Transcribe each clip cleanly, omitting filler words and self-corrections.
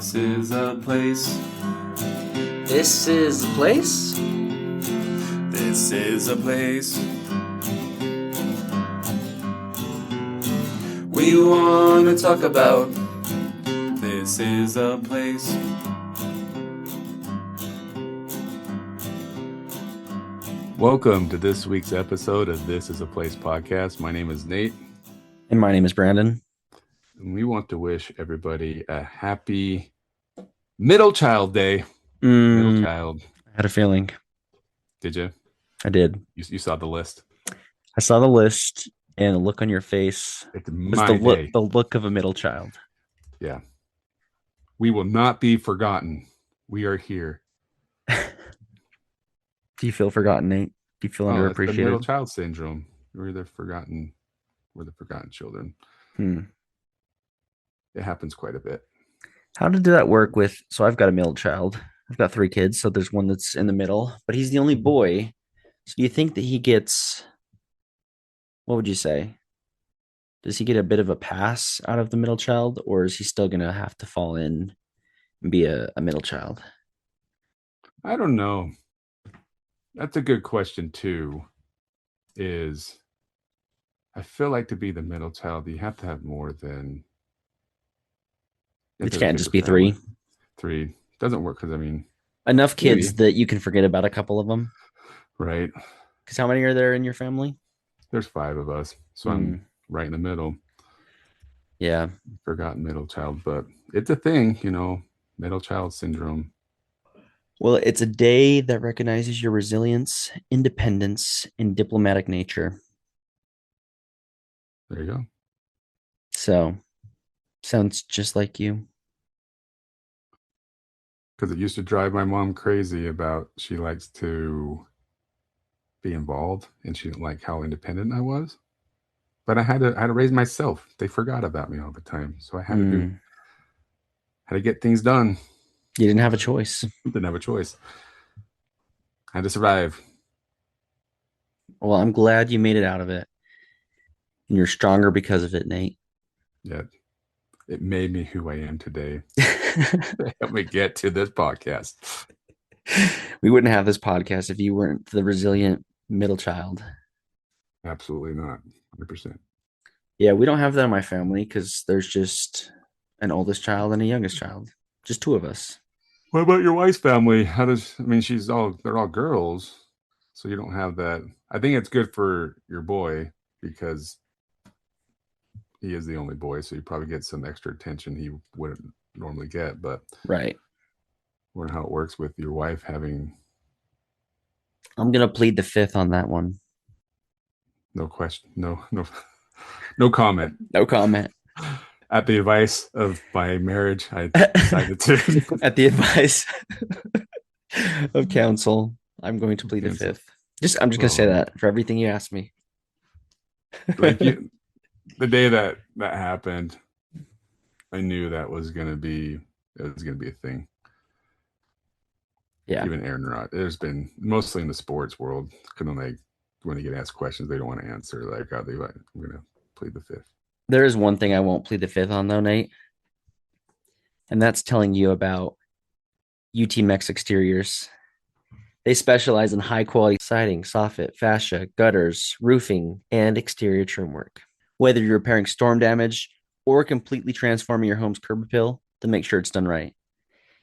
This is a place. This is a place? This is a place. We want to talk about. This is a place. Welcome to this week's episode of This is a Place podcast. My name is Nate. And my name is Brandon. And we want to wish everybody a happy Middle Child Day. Middle child. I had a feeling. Did you? I did. You saw the list. I saw the list and the look on your face. It's was my day. The look of a middle child. Yeah. We will not be forgotten. We are here. Do you feel forgotten, Nate? Do you feel That's the middle underappreciated? child syndrome. We're the forgotten children. It happens quite a bit. How did that work with? So I've got a middle child. I've got 3 kids. So there's one that's in the middle, but he's the only boy. So do you think that he gets, what would you say? Does he get a bit of a pass out of the middle child, or is he still going to have to fall in and be a middle child? I don't know. That's a good question too. I feel like to be the middle child, you have to have more than. It can't just be 3. 3 doesn't work because Enough kids maybe. that you can forget about a couple of them. Right. Because how many are there in your family? There's 5 of us, so I'm right in the middle. Yeah. Forgotten middle child, but it's a thing, middle child syndrome. Well, it's a day that recognizes your resilience, independence, and diplomatic nature. There you go. So, sounds just like you. Because it used to drive my mom crazy about she likes to be involved and she didn't like how independent I was. But I had to raise myself. They forgot about me all the time. So I had to get things done. You didn't have a choice. Didn't have a choice. I had to survive. Well, I'm glad you made it out of it. And you're stronger because of it, Nate. Yeah. It made me who I am today. Help me get to this podcast. We wouldn't have this podcast if you weren't the resilient middle child. Absolutely not. 100%. Yeah, we don't have that in my family because there's just an oldest child and a youngest child. Just 2 of us. What about your wife's family? They're all girls, so you don't have that. I think it's good for your boy because he is the only boy, so you probably get some extra attention he wouldn't normally get. But right, I wonder how it works with your wife having. I'm gonna plead the 5th on that one. No question. No comment. No comment. At the advice of my marriage, I decided to. At the advice of counsel, I'm going to plead the 5th. I'm just gonna say that for everything you asked me. The day that happened, I knew that was gonna be a thing. Yeah. Even Aaron Rod. There's been mostly in the sports world, when they get asked questions, they don't want to answer. I'm gonna plead the 5th. There is one thing I won't plead the 5th on, though, Nate. And that's telling you about UT Mex Exteriors. They specialize in high quality siding, soffit, fascia, gutters, roofing, and exterior trim work. Whether you're repairing storm damage or completely transforming your home's curb appeal, to make sure it's done right.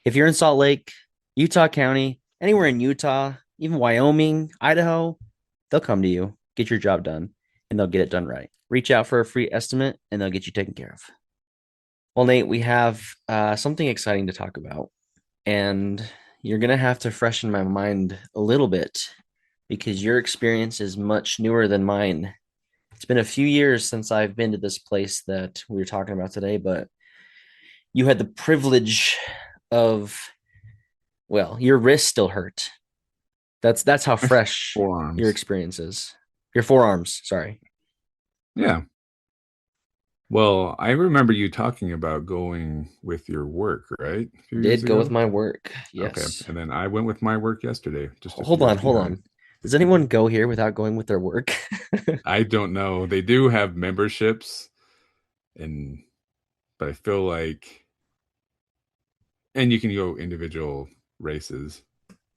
If you're in Salt Lake, Utah County, anywhere in Utah, even Wyoming, Idaho, they'll come to you, get your job done, and they'll get it done right. Reach out for a free estimate, and they'll get you taken care of. Well, Nate, we have something exciting to talk about, and you're going to have to freshen my mind a little bit because your experience is much newer than mine. It's been a few years since I've been to this place that we were talking about today, but you had the privilege of, well, your wrist still hurt. That's how fresh your experience is. Your forearms, sorry. Yeah. Well, I remember you talking about going with your work, right? Did go with my work, yes. Okay, and then I went with my work yesterday. Hold on. Does anyone go here without going with their work? I don't know. They do have memberships, but I feel like And you can go individual races,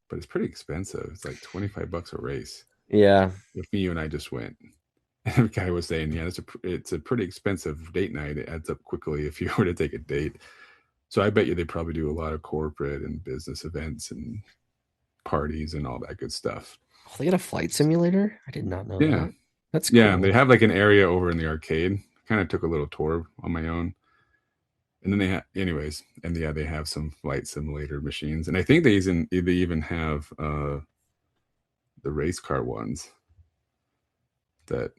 but it's pretty expensive. It's like $25 a race. Yeah. If me, you and I just went, and the guy was saying, yeah, it's a pretty expensive date night. It adds up quickly if you were to take a date. So I bet you they probably do a lot of corporate and business events and parties and all that good stuff. Oh, they got a flight simulator? I did not know Yeah. that. That's Yeah. They cool. have like an area over in the arcade. Kind of took a little tour on my own. And then they have, anyways, and yeah, they have some flight simulator machines. And I think they even have the race car ones that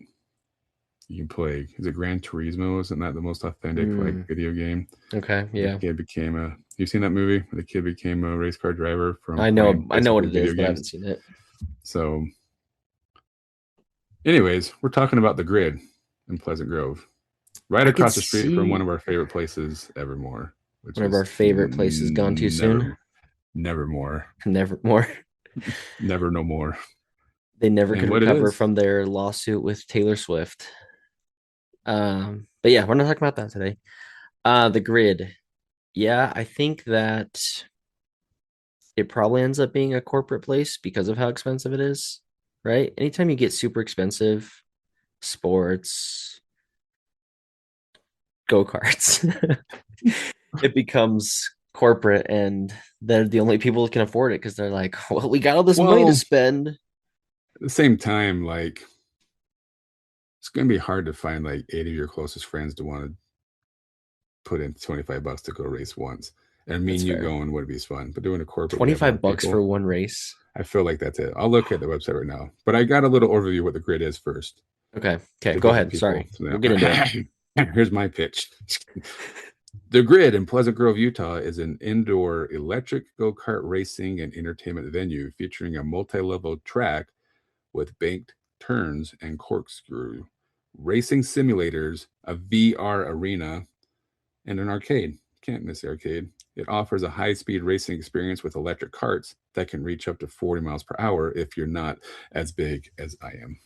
you can play. Is it Gran Turismo? Isn't that the most authentic like Mm, video game? okay, The yeah. kid became a. You've seen that movie? Where the kid became a race car driver from I playing know what basically it video is, but I haven't games. seen it. So, anyways, we're talking about the grid in Pleasant Grove, right I could across the street from one see of our favorite places, Evermore, which one of our is favorite places gone too soon. never more, Never more. never no more. They never And could what it recover is, from their lawsuit with Taylor Swift. But yeah, we're not talking about that today. The grid. Yeah, I think that it probably ends up being a corporate place because of how expensive it is, right? Anytime you get super expensive sports, go-karts, it becomes corporate and they're the only people that can afford it because they're like, well, we got all this money to well, spend. at the same time, like it's going to be hard to find like 8 of your closest friends to want to put in $25 to go race once. And me That's and you fair. going would be fun. But doing a corporate, we have more 25 bucks people. for one race. I feel like that's it. I'll look at the website right now. But I got a little overview of what the grid is first Okay. Okay. to Go give the ahead. people. Sorry. So We'll get into it. here's my pitch. The Grid in Pleasant Grove, Utah is an indoor electric go kart racing and entertainment venue featuring a multi level track with banked turns and corkscrew, racing simulators, a VR arena, and an arcade. Can't miss the arcade. It offers a high speed racing experience with electric carts that can reach up to 40 miles per hour if you're not as big as I am.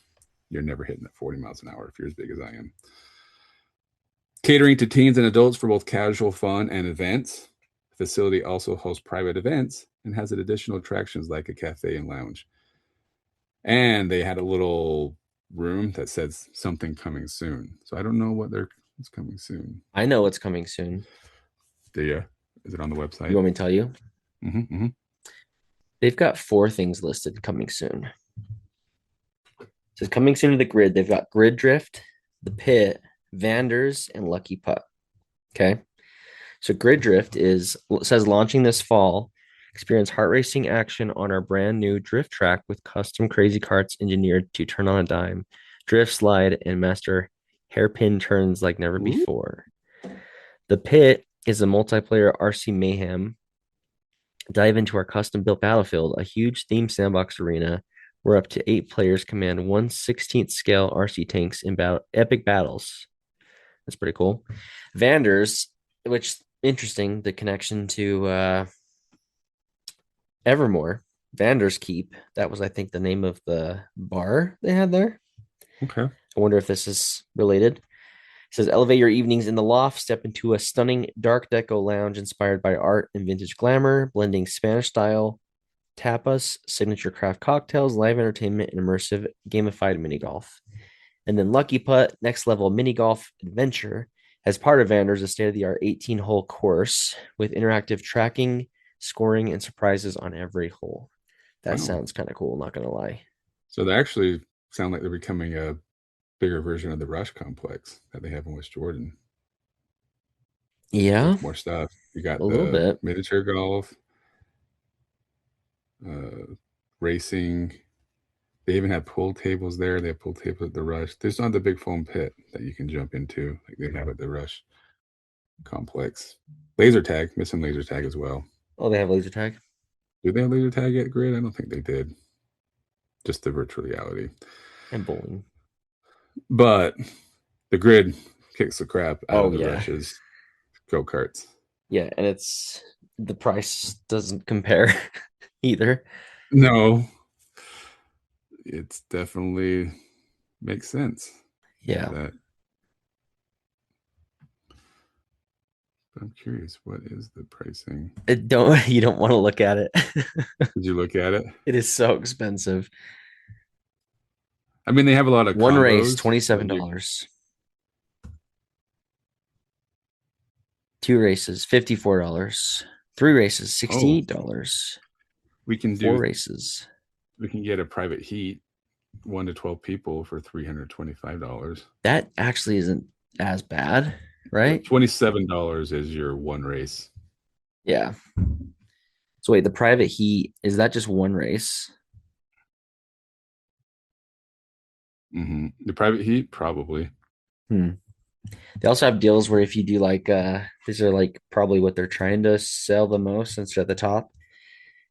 You're never hitting at 40 miles an hour if you're as big as I am. Catering to teens and adults for both casual fun and events. The facility also hosts private events and has additional attractions like a cafe and lounge. And they had a little room that says something coming soon. So I don't know what's coming soon. I know what's coming soon. Do you? Is it on the You website? want me to tell you? Mm-hmm, mm-hmm. They've got four things listed coming soon. It says coming soon to the grid. They've got Grid Drift, The Pit, Vanders, and Lucky Putt. Okay. So Grid Drift is says launching this fall. Experience heart racing action on our brand new drift track with custom crazy carts engineered to turn on a dime, drift, slide, and master hairpin turns like never Ooh. before. The Pit is a multiplayer RC mayhem. Dive into our custom built battlefield, a huge theme sandbox arena where up to 8 players command 1/16th scale RC tanks in epic battles. That's pretty cool. Vanders, which interesting, the connection to Evermore. Vander's Keep. That was, I think, the name of the bar they had there. Okay. I wonder if this is related. It says elevate your evenings in the loft, step into a stunning dark deco lounge inspired by art and vintage glamour, blending Spanish style tapas, signature craft cocktails, live entertainment, and immersive gamified mini golf. And then Lucky Putt, next level mini golf adventure. As part of Vander's, a state of the art 18-hole course with interactive tracking, scoring, and surprises on every hole. That Wow. sounds kind of cool, not going to lie. So they actually sound like they're becoming a bigger version of the Rush complex that they have in West Jordan Yeah, with more stuff. You a got little the bit. miniature golf, racing. They even have pool tables there. They have pool tables at the Rush. There's not the big foam pit that you can jump into like they have at the Rush complex. Laser tag, missing laser tag as well. Oh, they have laser tag Do they have laser tag at Grid? I don't think they did. Just the virtual reality. and bowling. But the Grid kicks the crap out Oh, of the yeah. Rush's go karts. Yeah, and it's the price doesn't compare either. No, it's definitely makes sense Yeah. that. I'm curious, what is the pricing? Don't you don't want to look at it. Did you look at it? It is so expensive. I mean, they have a lot of One race, combos. $27. Like you, Two races, $54. Three races, oh, $68. we can Four do. races. We can get a private heat, 1 to 12 people for $325. That actually isn't as bad, But right? $27 is your one race. Yeah. So wait, the private heat, is that just one race? The private heat, probably. Hmm. They also have deals where if you do like these are like probably what they're trying to sell the most since they're at the top,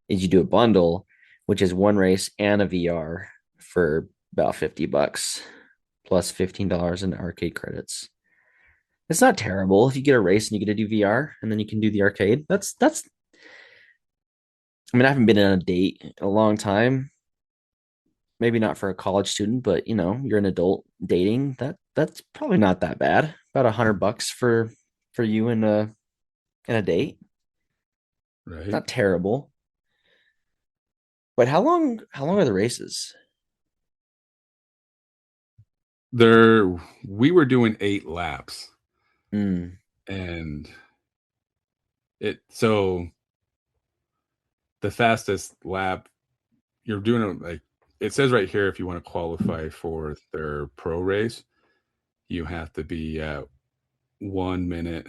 is you do a bundle, which is one race and a VR for about $50 plus $15 in arcade credits. It's not terrible if you get a race and you get to do VR and then you can do the arcade. That's I mean, I haven't been on a date in a long time. Maybe not for a college student, but you're an adult dating. That's probably not that bad. About $100 for you and a date. Right. Not terrible. But how long are the races? There, we were doing 8 laps, Mm, and so the fastest lap you're doing it like it says right here. If you want to qualify for their pro race, you have to be at 1 minute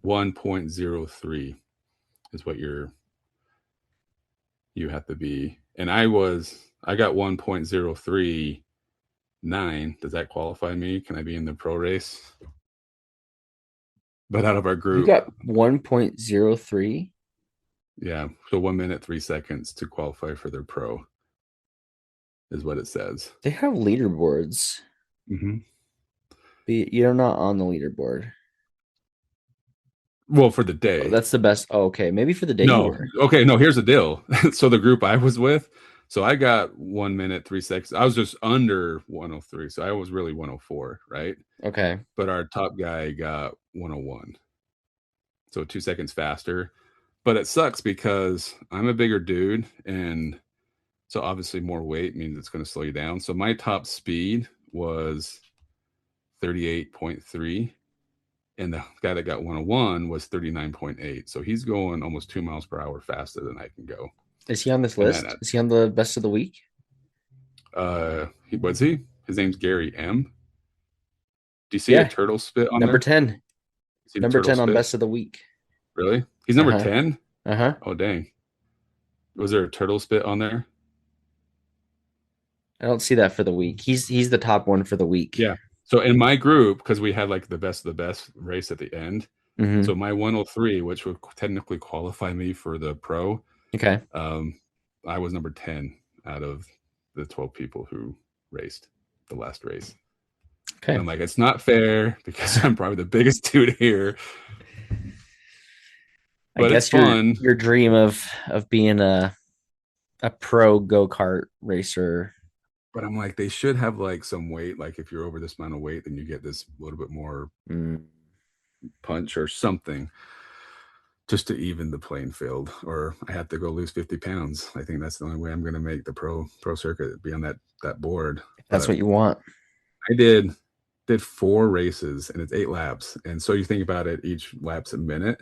1.03 is what you have to be. And I got 1.039. Does that qualify me? Can I be in the pro race? But out of our you group, got 1.03. yeah. So 1 minute 3 seconds to qualify for their pro is what it says. They have leaderboards, Mm-hmm. but you're not on the leaderboard. Well, for the Oh, day. that's the best. Oh, okay, maybe for the day you No. were. Okay. No, here's the deal. So the group I was with, so I got 1 minute 3 seconds. I was just under 103. So I was really 104, right? Okay. But our top guy got 101. So 2 seconds faster. But it sucks because I'm a bigger dude. And so obviously more weight means it's going to slow you down. So my top speed was 38.3. And the guy that got 101 was 39.8. So he's going almost 2 miles per hour faster than I can go. Is he on this And then, list? Is he on the best of the week? he? His name's Gary M. Do you see a Yeah, turtle spit on number there? 10. See the Number turtle 10 on spit? best of the week. Really? He's number Uh-huh. 10? Uh-huh. Oh, dang. Was there a turtle spit on there? I don't see that for the week. He's the top one for the week. Yeah. So in my group, because we had like the best of the best race at the end, Hmm. so my 103, which would technically qualify me for the pro, Okay. I was number 10 out of the 12 people who raced the last race. And Okay. I'm like, it's not fair because I'm probably the biggest dude here, I but it's guess your fun. your dream of being a pro go-kart racer. But I'm like, they should have like some weight. Like if you're over this amount of weight, then you get this little bit more Mm, punch or something just to even the playing field. Or I have to go lose 50 pounds. I think that's the only way I'm going to make the pro circuit, be on that board. if that's But what you want. I did 4 races and it's 8 laps. And so you think about it, each lap's a minute.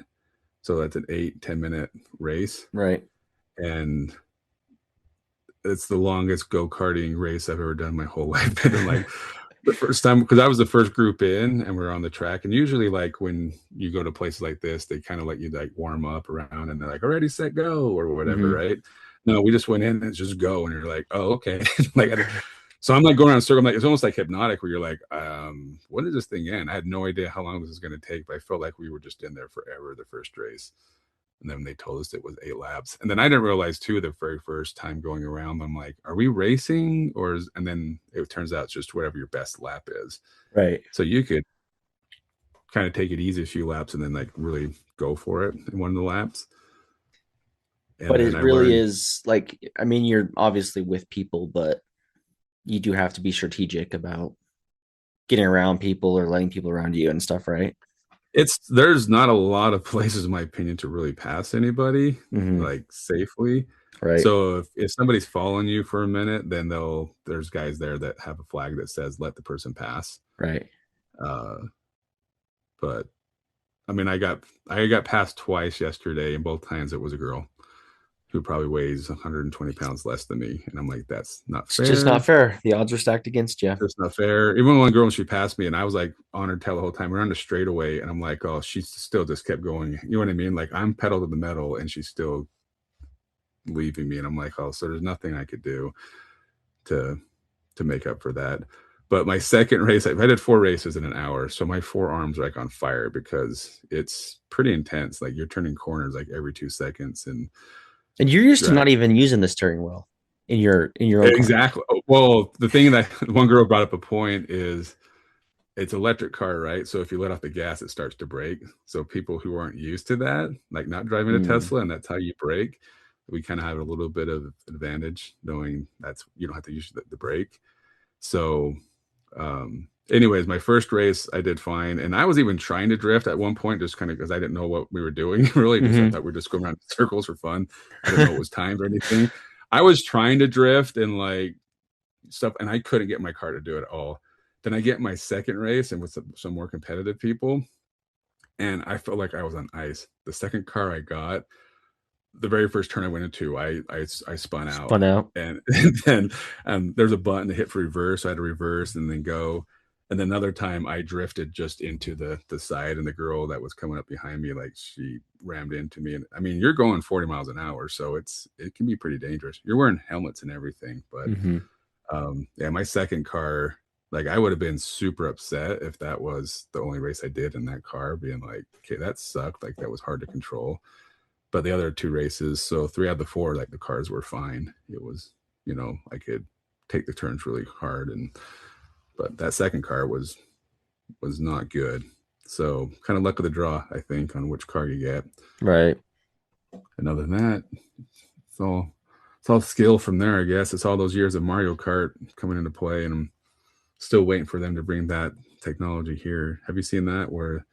So that's an 8-10 minute race. Right. And it's the longest go-karting race I've ever done my whole life. And then like the first time, because I was the first group in and we're on the track. And usually like when you go to places like this, they kind of let you like warm up around and they're like, already set, go, or whatever, Hmm. right? No, we just went in and just go. And you're like, oh, okay. Like so I'm like going around a circle. I'm like, it's almost like hypnotic where you're like, when did this thing end? I had no idea how long this was going to take, but I felt like we were just in there forever the first race. And then they told us it was 8 laps. And then I didn't realize too, the very first time going around, I'm like, are we racing? And then it turns out it's just whatever your best lap is. Right. So you could kind of take it easy a few laps and then like really go for it in one of the laps. And But then it I really learned, is like, I mean, you're obviously with people, but you do have to be strategic about getting around people or letting people around you and stuff, right? It's there's not a lot of places, in my opinion, to really pass anybody Hmm. like safely. Right. So if somebody's following you for a minute, then there's guys there that have a flag that says let the person pass. Right. Uh, but I mean, I got passed twice yesterday, and both times it was a girl who probably weighs 120 pounds less than me, and I'm like, that's not It's just not fair. fair. The odds are stacked against you. That's not fair. Even one girl, when she passed me, and I was like on her tail the whole time. We're on the straightaway, and I'm like, oh, she still just kept going. You know what I mean? Like I'm pedal to the metal, and she's still leaving me, and I'm like, oh, so there's nothing I could do to to make up for that. But my second race, I did 4 races in an hour, so my forearms are like on fire because it's pretty intense. Like you're turning corners like every 2 seconds, and And you're used to drag. not even using the steering wheel in your own car. Exactly. Well, the thing that one girl brought up a point is it's electric car, right? So if you let off the gas, it starts to brake. So people who aren't used to that, like not driving a Mm. Tesla, and that's how you brake, we kind of have a little bit of advantage knowing that's you don't have to use the brake. So, anyways, my first race I did fine, and I was even trying to drift at one point, just kind of because I didn't know what we were doing. Really, just I Hmm. thought we are just going around in circles for fun. I didn't know it was timed or anything. I was trying to drift and like stuff, and I couldn't get my car to do it at all. Then I get my second race and with some more competitive people, and I felt like I was on ice. The second car I got, the very first turn I went into, I spun out, Spun out. and then there's a button to hit for reverse. So I had to reverse and then go. And then another time I drifted just into the side, and the girl that was coming up behind me, like she rammed into me. And I mean, you're going 40 miles an hour, so it can be pretty dangerous. You're wearing helmets and everything, but Hmm. yeah, my second car, like I would have been super upset if that was the only race I did in that car, being like, okay, that sucked. Like that was hard to control. But the other 2 races, so 3 out of the 4, like the cars were fine. It was, I could take the turns really hard, and but that second car was not good. So kind of luck of the draw, I think, on which car you get. Right. And other than that, it's all it's all skill from there, I guess. It's all those years of Mario Kart coming into play, and I'm still waiting for them to bring that technology here. Have you seen that where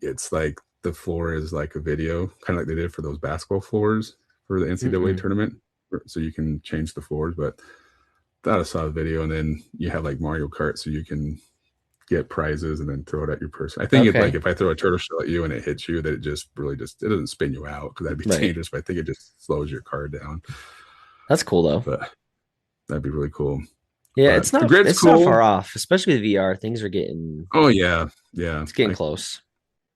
it's like the floor is like a video, kind of like they did for those basketball floors for the NCAA Mm-mm. tournament, so you can change the floors. But I saw a video, and then you have like Mario Kart, so you can get prizes and then throw it at your person. I think it's like Okay. if I throw a turtle shell at you and it hits you, that it just really just it doesn't spin you out because that'd be Right. dangerous. But I think it just slows your car down. That's cool though. But that'd be really cool. Yeah, But the grid's it's not far cool. off, especially with VR. Things are getting Oh yeah, yeah, it's getting close.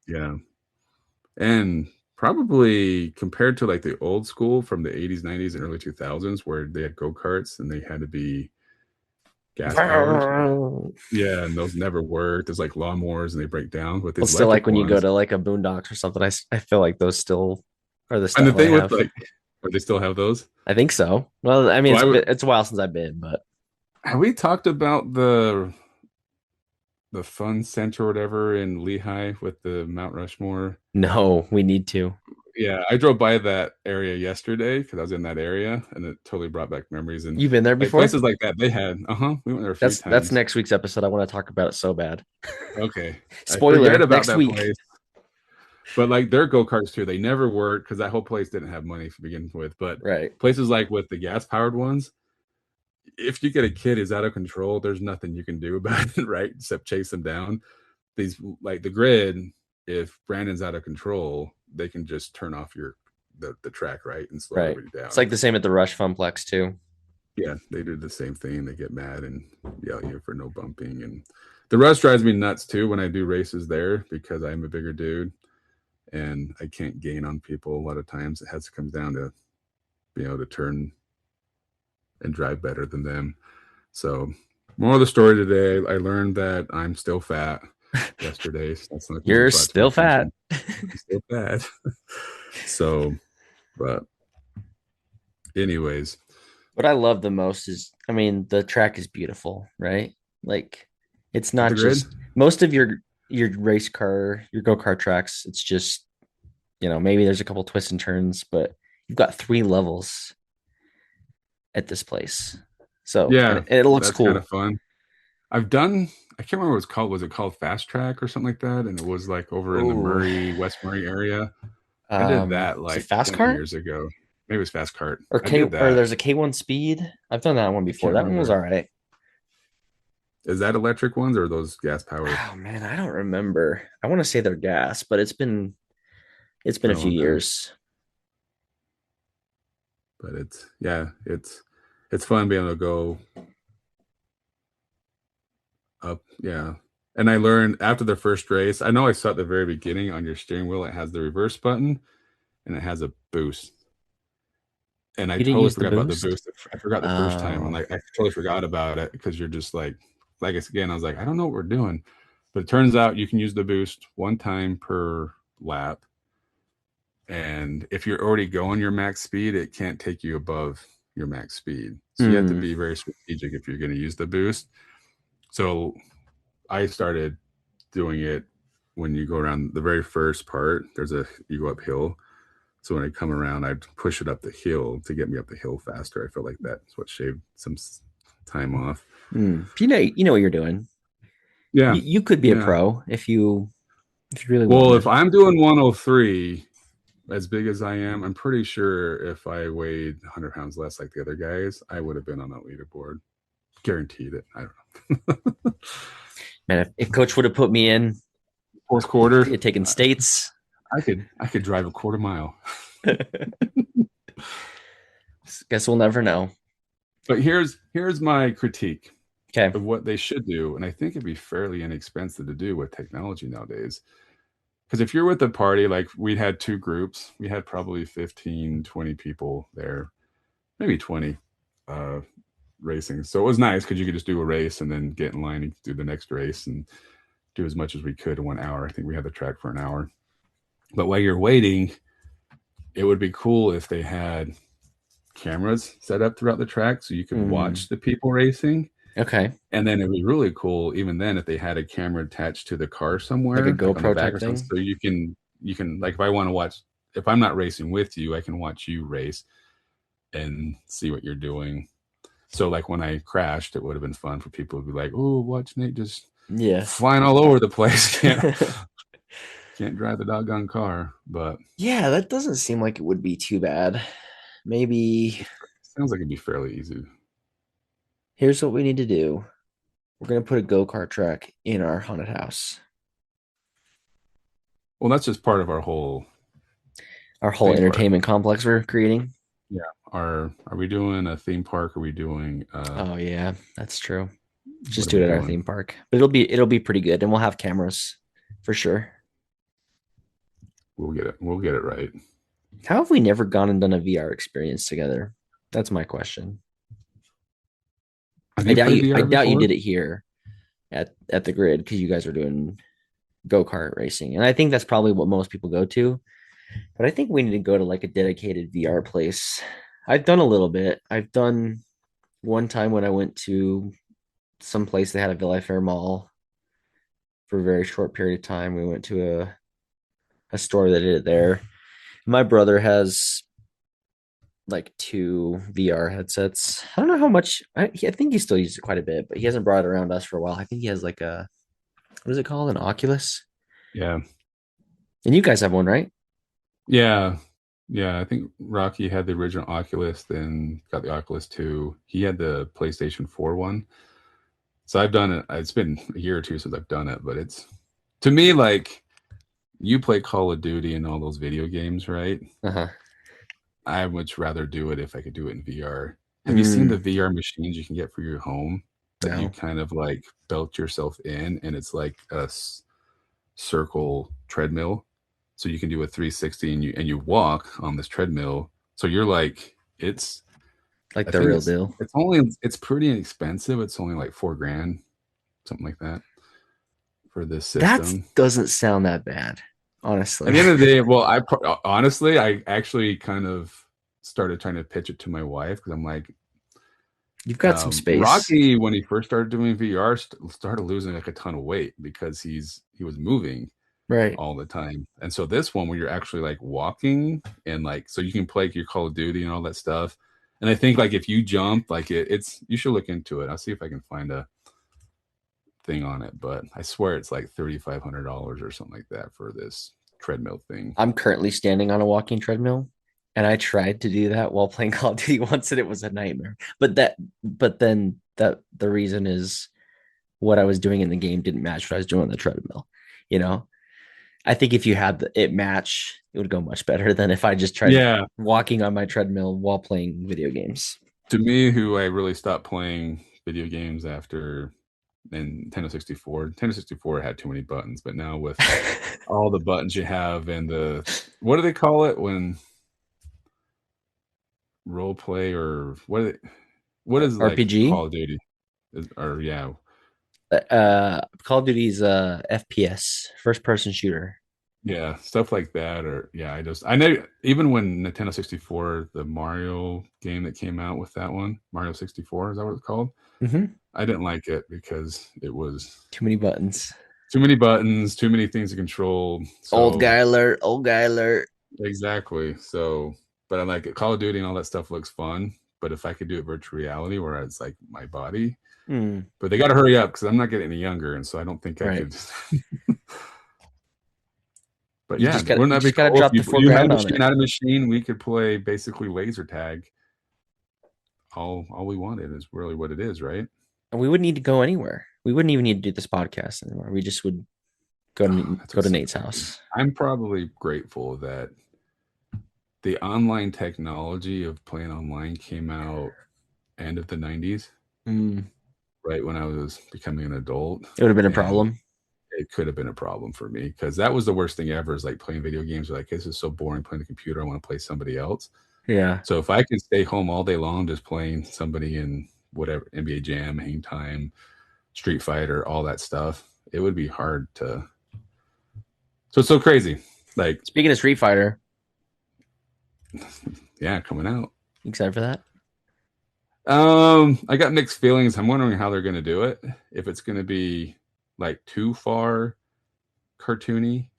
yeah. And probably compared to like the old school from the 80s, 90s, and early 2000s, where they had go karts and they had to be gas powered. Well, Yeah, and those never worked. There's like lawnmowers and they break down. With these still like electric when you go ones, to like a Boondocks or something, I feel like those still are the and the style they thing with have. like, they still have those. I think so. Well, I mean, Well, it's a while since I've been, but have we talked about the fun center or whatever in Lehigh with the Mount Rushmore? no, we need to. Yeah, I drove by that area yesterday because I was in that area, and it totally brought back memories. And You've been there like before? places like that, they had. We went there a few That's times. next week's episode. I want to talk about it so bad. Okay, I forget Spoiler, about next that week. place. But like their go karts too, they never worked because that whole place didn't have money to begin with. But Right. places like with the gas powered ones, if you get a kid who's out of control, there's nothing you can do about it, right? Except chase them down. These like the grid, if Brandon's out of control, they can just turn off the track, right, and slow Right. everybody It's down. like the same at the Rush Funplex too. Yeah, they do the same thing. They get mad and yell at you for no bumping. And the rush drives me nuts too when I do races there because I'm a bigger dude and I can't gain on people a lot of times. It has to come down to being able to turn and drive better than them. So, more of the story today, I learned that I'm still fat yesterday. So that's something that You're brought to my still fat. attention. I'm still fat. So, but anyways, What I love the most is, I mean, the track is beautiful, right? Like, it's at not the grid, just most of your race car, your go-kart tracks. It's just, maybe there's a couple twists and turns, but you've got 3 levels at this place. So, and yeah, it looks that's kind cool. of fun. I've done. I can't remember what it's called. Was it called Fast Track or something like that? And it was like over in the Oh, West Murray area. I did that is it like Fast 20 Cart years ago. Maybe it was Fast Cart. or I K did or that. there's a K1 Speed? I've done that one I before. can't That one was remember. all right. Is that electric ones or are those gas powered? Oh man, I don't remember. I want to say they're gas, but it's been a Been a few long time. years. But it's yeah, it's fun being able to go up. Yeah. And I learned after the first race, I know I saw at the very beginning on your steering wheel, it has the reverse button and it has a boost. And I You didn't totally use the forgot about the boost? boost. I forgot the first time. I'm Oh, like, I totally forgot about it because you're just like it's again, I was like, I don't know what we're doing. But it turns out you can use the boost one time per lap. And if you're already going your max speed, it can't take you above your max speed. So you have to hmm. be very strategic if you're going to use the boost. So I started doing it when you go around the very first part. You go uphill. So when I come around, I push it up the hill to get me up the hill faster. I felt like that's what shaved some time off. You know what you're doing. Yeah, You could be a yeah. pro if you really Well, if wanted. I'm doing 103 as big as I am, I'm pretty sure if I weighed 100 pounds less like the other guys, I would have been on that leaderboard. Guaranteed it. I don't know. Man, if coach would have put me in, Fourth quarter, he had taken states. I could drive a quarter mile. Guess we'll never know. But here's my critique Okay. of what they should do, and I think it'd be fairly inexpensive to do with technology nowadays. Because if you're with a party, like we had two groups, we had probably 15, 20 people there, maybe 20 uh, racing. So it was nice because you could just do a race and then get in line and do the next race and do as much as we could in 1 hour. I think we had the track for an hour. But while you're waiting, it would be cool if they had cameras set up throughout the track so you could Hmm. watch the people racing. Okay. And then it'd be really cool, even then, if they had a camera attached to the car Like a somewhere, like on the GoPro back type or something, thing. so you can like if I want to watch, if I'm not racing with you, I can watch you race and see what you're doing. So like when I crashed, it would have been fun for people to be like, "Oh, watch Nate just Yeah. flying all over the place. Can't drive the doggone car." But Yeah, that doesn't seem like it would be too bad. Maybe it sounds like it'd be fairly easy. here's what we need to do. We're gonna put a go-kart track in our haunted house. Well, that's just part of Our whole theme park. entertainment complex we're creating. Yeah. Are we doing a theme park? Are we doing Oh yeah, that's true. what Just are do we it at our doing? theme park. But it'll be pretty good and we'll have cameras for sure. We'll get it. We'll get it right. How have we never gone and done a VR experience together? That's my question. Have I you doubt played you I VR doubt you before? did it here at the grid because you guys are doing go-kart racing. And I think that's probably what most people go to. But I think we need to go to like a dedicated VR place. I've done a little bit. I've done one time when I went to some place that had a Villa Fair mall for a very short period of time. We went to a store that did it there. My brother has like two VR headsets. I don't know how much. I think he still uses it quite a bit, but he hasn't brought it around us for a while. I think he has like a what is it called, an Oculus? Yeah. And you guys have one, right? Yeah. Yeah. I think Rocky had the original Oculus, then got the Oculus 2. He had the PlayStation 4 one. So I've done it. It's been a year or two since I've done it, but it's to me like you play Call of Duty and all those video games, right? Uh huh. I would much rather do it if I could do it in VR. Have you seen the Mm, VR machines you can get for your home that you no. kind of like belt yourself in and it's like a circle treadmill? So you can do a 360 and you walk on this treadmill. So you're like Like I the think real deal. it's pretty inexpensive. It's only like 4 grand, something like that for this That system. doesn't sound that bad, At honestly. the end of the day, well, honestly, I actually kind of started trying to pitch it to my wife because I'm like, You've got some space. Rocky, when he first started doing VR, started losing like a ton of weight because he was moving Right. all the time. And so this one, where you're actually like walking and like, so you can play your Call of Duty and all that stuff. And I think like if you jump, like it's you should look into it. I'll see if I can find thing on it, but I swear it's like $3,500 or something like that for this treadmill thing. I'm currently standing on a walking treadmill, and I tried to do that while playing Call of Duty once, and it was a nightmare. But then that the reason is what I was doing in the game didn't match what I was doing on the treadmill. You know, I think if you had it match, it would go much better than if I just tried Yeah, walking on my treadmill while playing video games. to me, who I really stopped playing video games after Nintendo 64. Nintendo 64 had too many buttons, but now with all the buttons you have and the what do they call it when role play or what is like RPG, Call of Duty or yeah. Call of Duty's FPS, first person shooter. Yeah, stuff like that, or yeah, I know even when Nintendo 64, the Mario game that came out with that one, Mario 64, is that what it's called? Mm-hmm. I didn't like it because it was Too many buttons. too many buttons, too many things to control. Old So guy alert, old guy alert. exactly. So, but I like it. Call of Duty and all that stuff looks fun. But if I could do it virtual reality where it's like my body, Hmm. but they got to hurry up because I'm not getting any younger, and so I don't think I Right. could. But yeah, wouldn't You that be just gotta cool if drop the you had a foreground on machine, it. had a machine, we could play basically laser tag. All we wanted is really what it is, right? And we wouldn't need to go anywhere. We wouldn't even need to do this podcast anymore. We just would Oh, that's go to what's so Nate's crazy. house. I'm probably grateful that the online technology of playing online came out end of the 90s, Mm. right when I was becoming an adult, It would have been a and problem. it could have been a problem for me because that was the worst thing ever is like playing video games. Like, this is so boring playing the computer. I want to play somebody else. Yeah. So if I could stay home all day long just playing somebody in whatever NBA Jam, Hang Time, Street Fighter, all that stuff, it would be hard to. So it's so crazy. Like, Speaking of Street Fighter, yeah, coming out. you excited for that? I got mixed feelings. I'm wondering how they're going to do it. If it's going to be like too far cartoony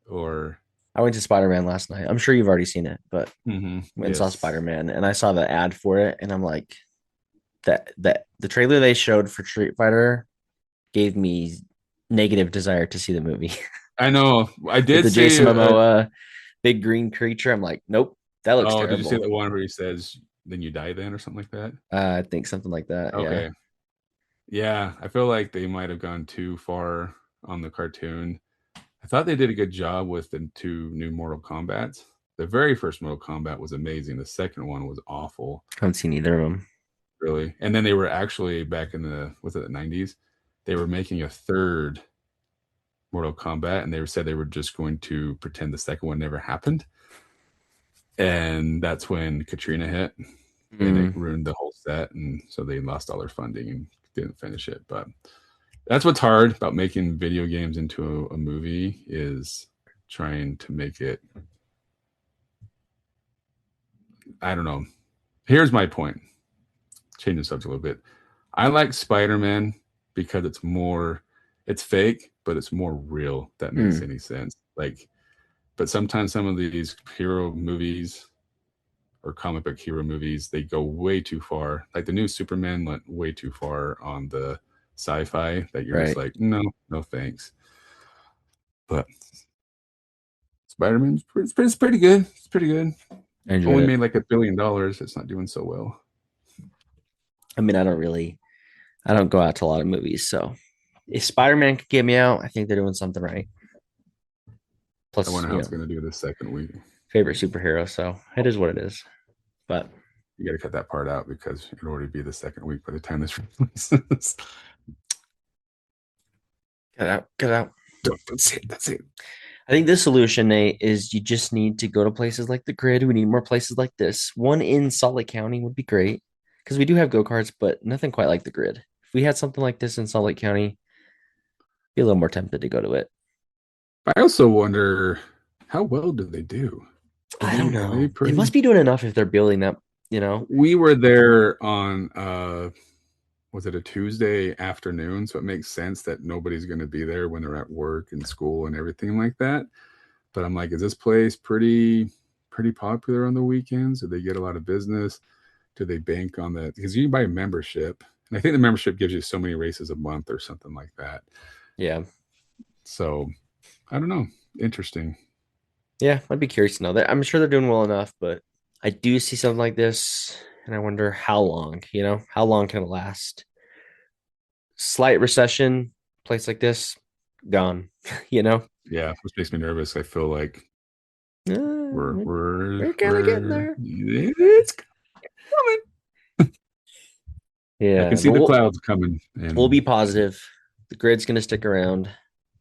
or. I went to Spider Man last night. I'm sure you've already seen it, but went and saw Yes. Spider Man, and I saw the ad for it, and I'm like, that the trailer they showed for Street Fighter gave me negative desire to see the movie. I know. I With did the see. Jason Momoa big green creature, I'm like, nope, that looks Oh, did you see terrible. that one where he says, "Then you die then" or something like that? I think something like that. Yeah. Okay. Yeah, I feel like they might have gone too far on the cartoon. I thought they did a good job with the two new Mortal Kombats. The very first Mortal Kombat was amazing. The second one was awful, I haven't seen either of them. really. And then they were actually back in the 90s, they were making a third Mortal Kombat, and they said they were just going to pretend the second one never happened. And that's when Katrina hit, and it Mm. ruined the whole set, and so they lost all their funding and didn't finish it. But that's what's hard about making video games into a movie is trying to make it. I don't know. Here's my point. Change the subject a little bit. I like Spider-Man because it's fake, but it's more real. If that makes Mm. any sense. Like, but sometimes some of these hero movies or comic book hero movies, they go way too far. Like the new Superman went way too far on the sci-fi that you're just Right. like, no, no thanks. But Spider-Man's it's pretty good. It's pretty good. I enjoyed Only it. made like $1 billion. It's not doing so well. I mean, I don't go out to a lot of movies. So if Spider Man could get me out, I think they're doing something right. I Plus, wonder how it's going to do this second week. favorite superhero. So it is what it is. But You got to cut that part out because it'll already be the second week by the time this releases. cut it out. Cut it out. That's it. That's it. I think the solution, Nate, is you just need to go to places like the Grid. We need more places like this. One in Salt Lake County would be great because we do have go karts, but nothing quite like the Grid. If we had something like this in Salt Lake County, be a little more tempted to go to it. I also wonder how well do they do? I don't Are they know. They pretty? must be doing enough if they're building up, you know? We were there on was it a Tuesday afternoon? So it makes sense that nobody's going to be there when they're at work and school and everything like that. But I'm like, is this place pretty popular on the weekends? Do they get a lot of business? Do they bank on that? Because you can buy a membership And I think the membership gives you so many races a month or something like that. Yeah. So I don't know. Interesting. Yeah, I'd be curious to know that. I'm sure they're doing well enough, but I do see something like this and I wonder how long, how long can it last? Slight recession, place like this, gone, you know? Yeah, which makes me nervous. I feel like we're kind of getting there. It's coming. I Yeah, can see but the clouds coming. we'll be And positive. The grid's going to stick around.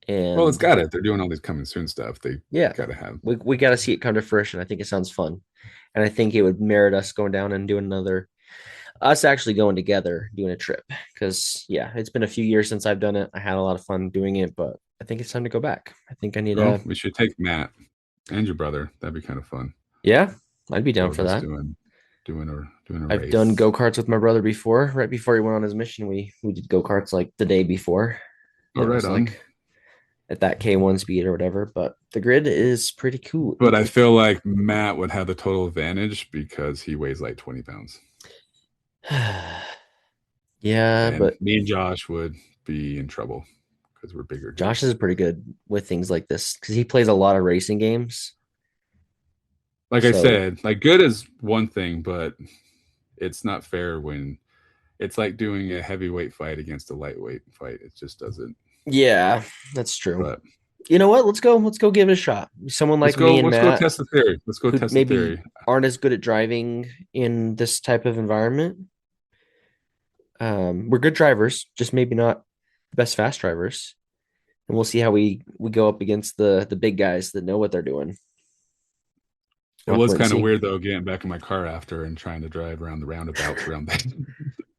well, it's And got it. They're doing all these coming soon stuff. They yeah, got to have. we got to see it come to fruition. I think it sounds fun. And I think it would merit us going down and doing us actually going together, doing a trip. Because, yeah, it's been a few years since I've done it. I had a lot of fun doing it, but I think it's time to go back. I think I need We should take Matt and your brother. That'd be kind of fun. Yeah, I'd be down for that. Doing a I've race. done go-karts with my brother before. Right before he went on his mission, we did go-karts like the day before. Oh, right on. Like at that K1 speed or whatever, but the grid is pretty cool. But I feel like Matt would have the total advantage because he weighs like 20 pounds. Yeah, and but me and Josh would be in trouble because we're bigger. Josh is pretty good with things like this because he plays a lot of racing games. Like I said, like good is one thing, but it's not fair when it's like doing a heavyweight fight against a lightweight fight. It just doesn't. Yeah, that's true. But you know what? Let's go give it a shot. Someone like me and Matt. Let's go test the theory. Let's go test the theory. Aren't as good at driving in this type of environment. We're good drivers, just maybe not the best fast drivers. And we'll see how we go up against the big guys that know what they're doing. It was kind of weird though, getting back in my car after and trying to drive around the roundabouts around that.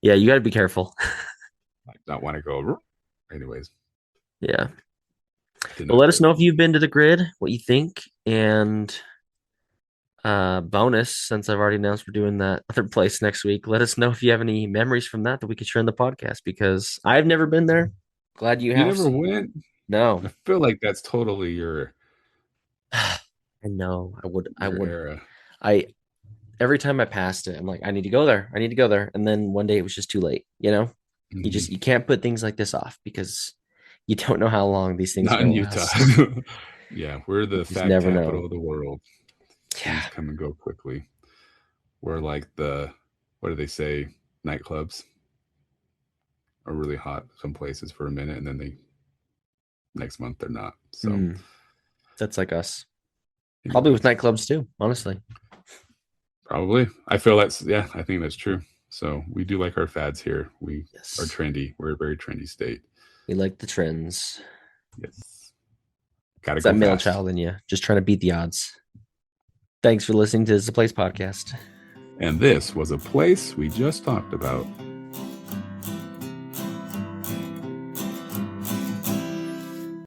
Yeah, you got to be careful. I don't want to go. Anyways. Yeah. But let us know if you've been to the grid, what you think, and bonus, since I've already announced we're doing that other place next week, let us know if you have any memories from that we could share in the podcast, because I've never been there. Glad you have. You never went? No. I feel like that's totally your I know. I would era. Every time I passed it, I'm like, I need to go there. And then one day it was just too late, Mm-hmm. You can't put things like this off because you don't know how long these things not in Utah. Yeah, we're the fat capital of the world. Yeah. Things come and go quickly. We're like what do they say? Nightclubs are really hot some places for a minute, and then next month they're not. So that's like us. Probably with nightclubs too, honestly. Probably. I feel I think that's true. So we do like our fads here. We are trendy. We're a very trendy state. We like the trends. Yes. Gotta go that middle child in you, just trying to beat the odds. Thanks for listening to The Place Podcast. And this was a place we just talked about.